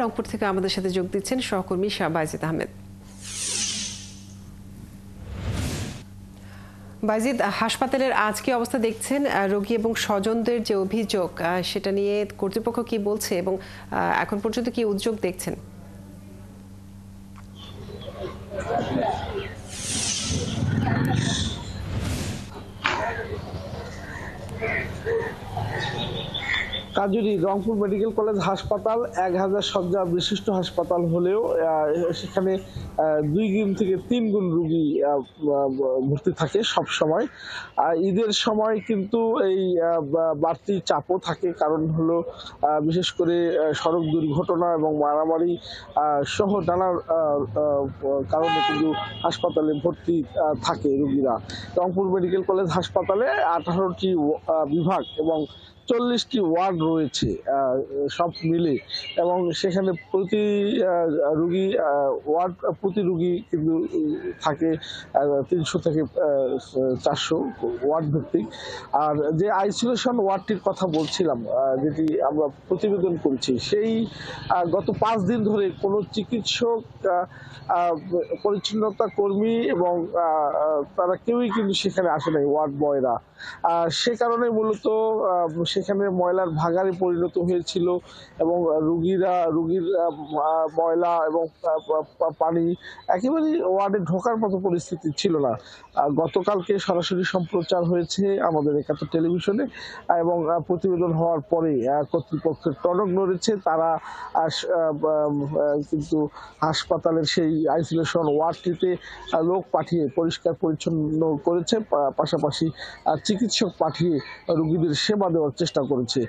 রংপুর থেকে আমাদের সাথে যোগ দিচ্ছেন সহকর্মী বাইজিদ আহমেদ। বাইজিদ, হাসপাতালের আজ কি অবস্থা দেখছেন? রোগী এবং স্বজনদের যে অভিযোগ সেটা নিয়ে কর্তৃপক্ষ কি বলছে এবং এখন পর্যন্ত কি উদ্যোগ দেখছেন? কাজুরি রংপুর মেডিকেল কলেজ হাসপাতাল 1000 শয্যা বিশিষ্ট হাসপাতাল হলেও সেখানে 2 গুণ থেকে 3 গুণ রোগী ভর্তি থাকে সব সময়। ঈদের সময় কিন্তু এই বাড়তি চাপও থাকে, কারণ হলো বিশেষ করে সড়ক দুর্ঘটনা এবং মারামারি সহ নানা কারণে কিন্তু হাসপাতালে ভর্তি থাকে রোগীরা। রংপুর মেডিকেল কলেজ হাসপাতালে 18টি বিভাগ এবং 40টি ওয়ার্ড রয়েছে সব মিলে, এবং সেখানে প্রতি রোগী কিন্তু থাকে 300 থেকে 400 ওয়ার্ড ভিত্তিক। আর যে আইসোলেশন ওয়ার্ডটির কথা বলছিলাম, যেটি আমরা প্রতিবেদন করেছি, সেই গত 5 দিন ধরে কোনো চিকিৎসক, পরিচ্ছন্নতা কর্মী এবং তারা কেউই কিন্তু সেখানে আসে নাই, ওয়ার্ড বয়রা। সে কারণে মূলত সেখানে ময়লার ভাগাড়ে পরিণত হয়েছিল এবং রোগীর ময়লা এবং পানি একেবারেই ওয়ার্ডে ঢোকার মতো পরিস্থিতি ছিল না। গতকালকে সরাসরি সম্প্রচার হয়েছে আমাদের একাত্তর টেলিভিশনে, এবং প্রতিবেদন হওয়ার পরে কর্তৃপক্ষের টনক নড়েছে। তারা কিন্তু হাসপাতালের সেই আইসোলেশন ওয়ার্ডটিতে লোক পাঠিয়ে পরিষ্কার পরিচ্ছন্ন করেছে, পাশাপাশি চিকিৎসক পাঠিয়ে রোগীদের সেবা দেওয়ার চেষ্টা করেছে।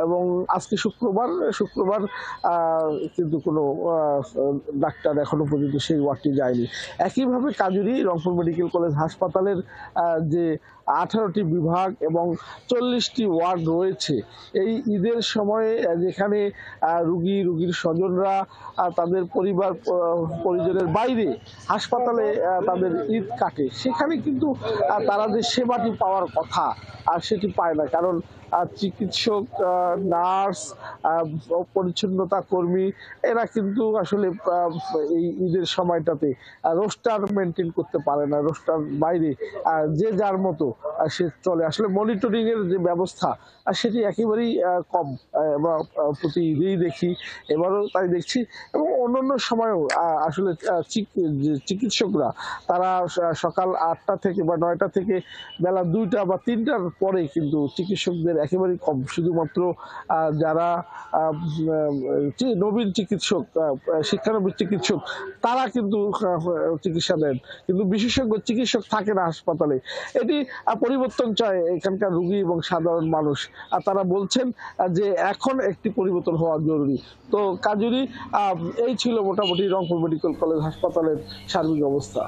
এবং আজকে শুক্রবার কিন্তু কোনো ডাক্তার এখনো পর্যন্ত সেই ওয়ার্ডটি যায়নি। একইভাবে কাজুরি রংপুর মেডিকেল কলেজ হাসপাতালের যে 18টি বিভাগ এবং 40টি ওয়ার্ড রয়েছে, এই ঈদের সময়ে যেখানে রোগীর স্বজনরা তাদের পরিজনের বাইরে হাসপাতালে তাদের ঈদ কাটে, সেখানে কিন্তু তারা যে সেবাটি পাওয়ার কথা আর সেটি পায় না, কারণ চিকিৎসক, নার্স, পরিচ্ছন্নতা কর্মী এরা কিন্তু আসলে এই ঈদের সময়টাতে রোস্টার মেনটেন করতে পারে না। রোস্টার বাইরে যে যার মতো সে চলে। আসলে মনিটরিং এর যে ব্যবস্থা সেটি একেবারেই কম। প্রতি ঈদেই দেখি, এবারও তাই দেখছি, এবং অন্যান্য সময়ও আসলে চিকিৎসকরা তারা সকাল 8টা থেকে বা 9টা থেকে বেলা 2টা বা 3টার পরে কিন্তু চিকিৎসকদের একেবারেই কম। শুধুমাত্র যারা নবীন চিকিৎসক, শিক্ষানবিশ চিকিৎসক, তারা কিন্তু চিকিৎসা দেন, কিন্তু বিশেষজ্ঞ চিকিৎসক থাকে না হাসপাতালে। এটি পরিবর্তন চায় এখানকার রোগী এবং সাধারণ মানুষ, আর তারা বলছেন যে এখন একটি পরিবর্তন হওয়া জরুরি। তো কাজুরি এই ছিল মোটামুটি রংপুর মেডিকেল কলেজ হাসপাতালের সার্বিক অবস্থা।